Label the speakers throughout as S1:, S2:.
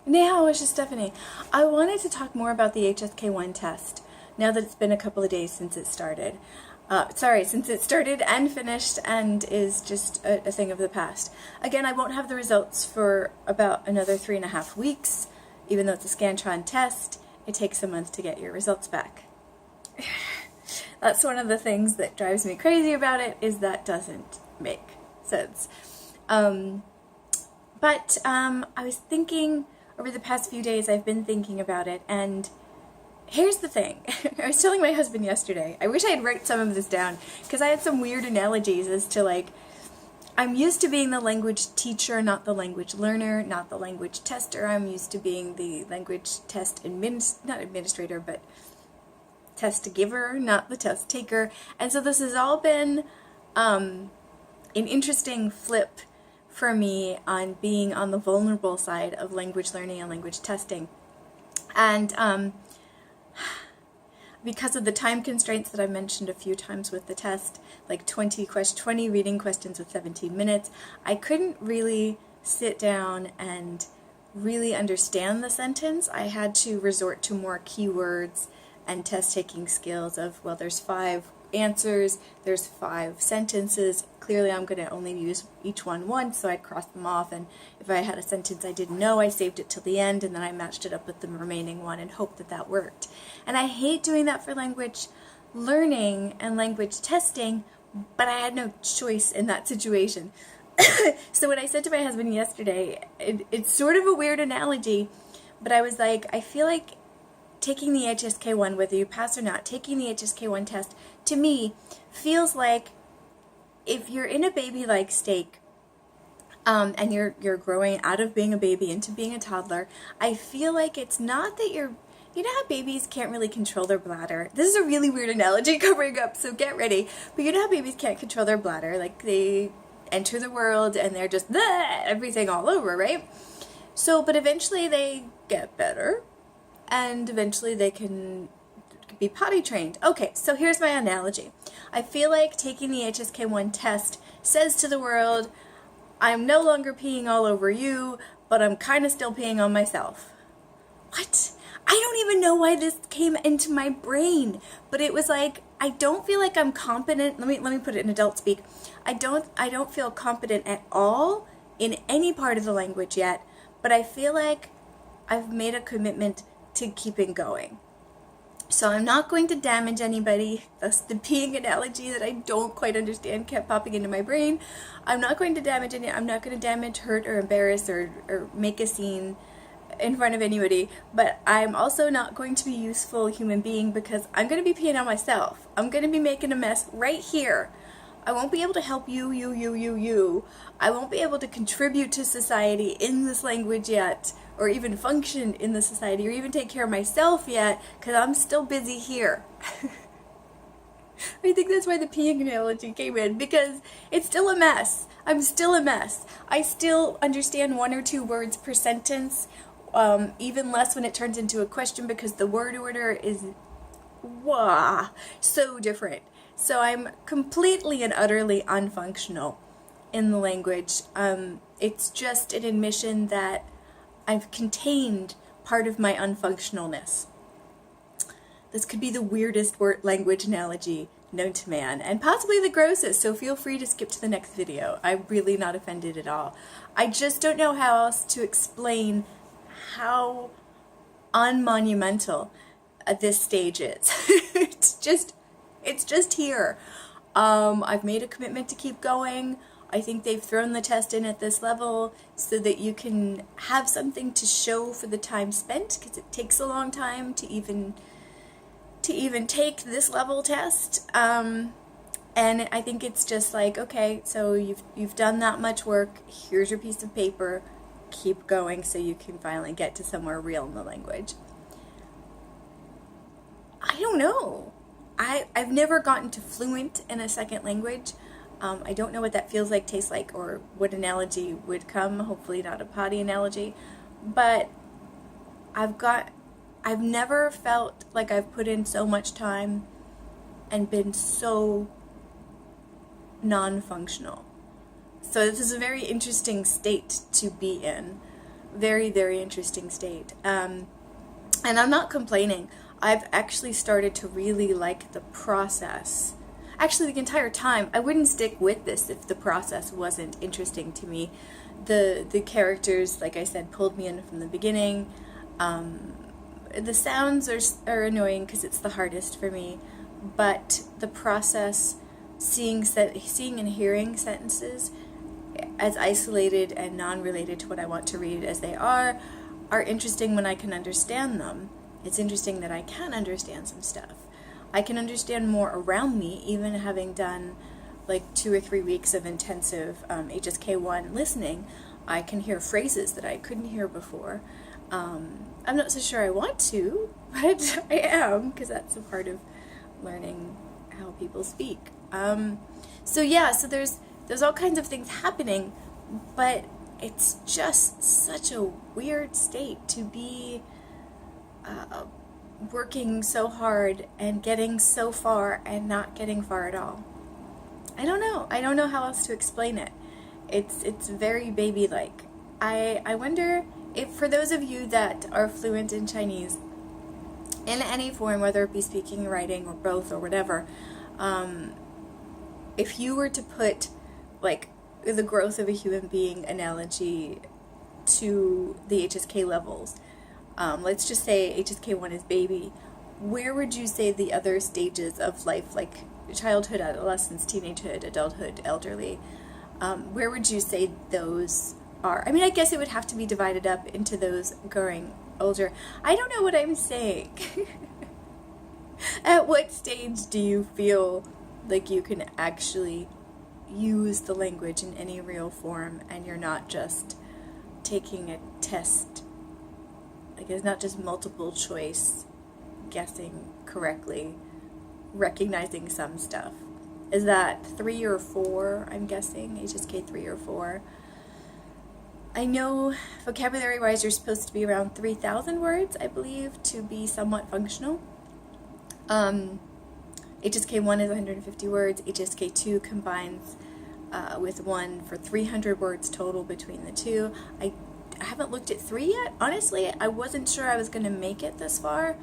S1: Now, it's just Stephanie. I wanted to talk more about the HSK1 test now that it's been a couple of days since it started. Since it started and finished and is just a thing of the past. Again, I won't have the results for about another 3.5 weeks. Even though it's a Scantron test, it takes a month to get your results back. That's one of the things that drives me crazy about it, is that doesn't make sense. I was thinking, over the past few days I've been thinking about it, and here's the thing. I was telling my husband yesterday, I wish I had written some of this down, because I had some weird analogies as to, like, I'm used to being the language teacher, not the language learner, not the language tester. I'm used to being the language test not administrator, but test giver, not the test taker. And so this has all been an interesting flip for me on being on the vulnerable side of language learning and language testing. And because of the time constraints that I mentioned a few times with the test, like 20 reading questions with 17 minutes, I couldn't really sit down and really understand the sentence. I had to resort to more keywords and test-taking skills of, well, there's 5 answers, there's 5 sentences. Clearly I'm going to only use each one once, so I'd cross them off, and if I had a sentence I didn't know, I saved it till the end, and then I matched it up with the remaining one and hoped that that worked. And I hate doing that for language learning and language testing, but I had no choice in that situation. So when I said to my husband yesterday, it's sort of a weird analogy, but I was like, I feel like taking the HSK1, whether you pass or not, taking the HSK1 test, to me, feels like if you're in a baby-like state, and you're growing out of being a baby into being a toddler, I feel like it's not that you know how babies can't really control their bladder? This is a really weird analogy coming up, so get ready. But you know how babies can't control their bladder? Like, they enter the world and they're just everything all over, right? So, but eventually they get better, and eventually they can be potty trained. Okay, so here's my analogy. I feel like taking the HSK1 test says to the world, I'm no longer peeing all over you, but I'm kind of still peeing on myself. What? I don't even know why this came into my brain, but it was like, I don't feel like I'm competent. Let me put it in adult speak. I don't feel competent at all in any part of the language yet, but I feel like I've made a commitment to keeping going. So I'm not going to damage anybody. That's the peeing analogy that I don't quite understand kept popping into my brain. I'm not going to damage I'm not going to damage, hurt, or embarrass, or make a scene in front of anybody, but I'm also not going to be a useful human being, because I'm going to be peeing on myself. I'm going to be making a mess right here. I won't be able to help you. I won't be able to contribute to society in this language yet, or even function in the society, or even take care of myself yet, because I'm still busy here. I think that's why the peeing analogy came in, because it's still a mess. I'm still a mess. I still understand 1 or 2 words per sentence, even less when it turns into a question, because the word order is so different. So I'm completely and utterly unfunctional in the language. It's just an admission that I've contained part of my unfunctionalness. This could be the weirdest language analogy known to man, and possibly the grossest, so feel free to skip to the next video. I'm really not offended at all. I just don't know how else to explain how unmonumental this stage is. It's just here. I've made a commitment to keep going. I think they've thrown the test in at this level so that you can have something to show for the time spent, because it takes a long time to even take this level test. And I think it's just like, okay, so you've done that much work. Here's your piece of paper. Keep going so you can finally get to somewhere real in the language. I don't know. I've never gotten to fluent in a second language. I don't know what that feels like, tastes like, or what analogy would come. Hopefully not a potty analogy. But I've never felt like I've put in so much time and been so non-functional. So this is a very interesting state to be in. very, very interesting state. And I'm not complaining. I've actually started to really like the process. Actually, the entire time, I wouldn't stick with this if the process wasn't interesting to me. The characters, like I said, pulled me in from the beginning. The sounds are annoying because it's the hardest for me, but the process, seeing and hearing sentences as isolated and non-related to what I want to read as they are interesting when I can understand them. It's interesting that I can understand some stuff. I can understand more around me, even having done like 2 or 3 weeks of intensive HSK1 listening. I can hear phrases that I couldn't hear before. I'm not so sure I want to, but I am, because that's a part of learning how people speak. So there's all kinds of things happening, but it's just such a weird state to be working so hard and getting so far and not getting far at all. I don't know how else to explain it. It's very baby-like. I wonder if, for those of you that are fluent in Chinese in any form, whether it be speaking, writing, or both, or whatever, if you were to put like the growth of a human being analogy to the HSK levels, let's just say HSK1 is baby, where would you say the other stages of life, like childhood, adolescence, teenagehood, adulthood, elderly, where would you say those are? I mean, I guess it would have to be divided up into those growing older. I don't know what I'm saying. At what stage do you feel like you can actually use the language in any real form and you're not just taking a test? Like, it's not just multiple choice guessing correctly, recognizing some stuff. Is that 3 or 4, I'm guessing? HSK 3 or 4. I know vocabulary-wise you're supposed to be around 3,000 words, I believe, to be somewhat functional. HSK 1 is 150 words. HSK 2 combines with 1 for 300 words total between the two. I haven't looked at 3 yet. Honestly, I wasn't sure I was going to make it this far.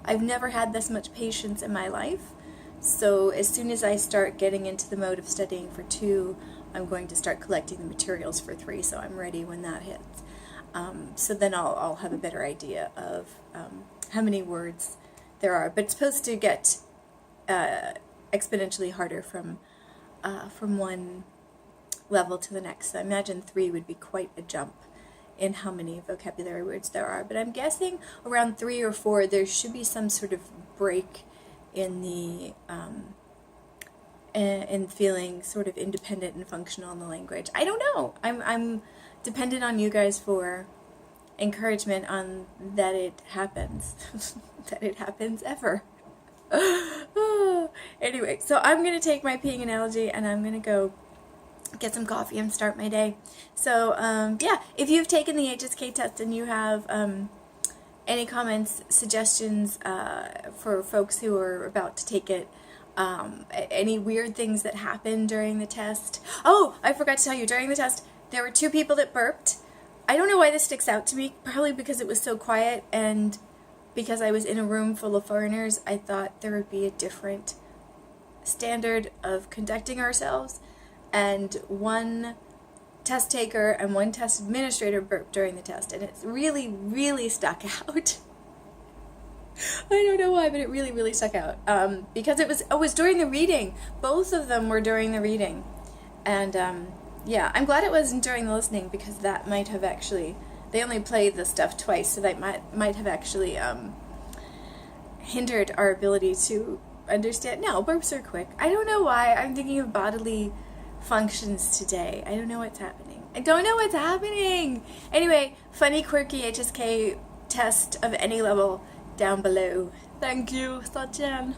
S1: I've never had this much patience in my life. So as soon as I start getting into the mode of studying for 2, I'm going to start collecting the materials for 3, so I'm ready when that hits. So then I'll have a better idea of how many words there are. But it's supposed to get exponentially harder from one level to the next. So I imagine 3 would be quite a jump in how many vocabulary words there are. But I'm guessing around 3 or 4 there should be some sort of break in the in feeling sort of independent and functional in the language. I don't know. I'm dependent on you guys for encouragement on that it happens. That it happens ever. Anyway, so I'm going to take my peeing analogy and I'm going to go get some coffee and start my day. So, yeah, if you've taken the HSK test and you have any comments, suggestions for folks who are about to take it, any weird things that happened during the test. Oh, I forgot to tell you, during the test, there were 2 people that burped. I don't know why this sticks out to me, probably because it was so quiet and because I was in a room full of foreigners. I thought there would be a different standard of conducting ourselves, and 1 test taker and 1 test administrator burped during the test, and it really, really stuck out. I don't know why, but it really, really stuck out. Because it was during the reading. Both of them were during the reading. And, yeah, I'm glad it wasn't during the listening, because that might have actually, they only played the stuff twice, so that might have actually hindered our ability to understand. No, burps are quick. I don't know why. I'm thinking of bodily functions today. I don't know what's happening. Anyway, funny, quirky HSK test of any level down below. Thank you, Sachin.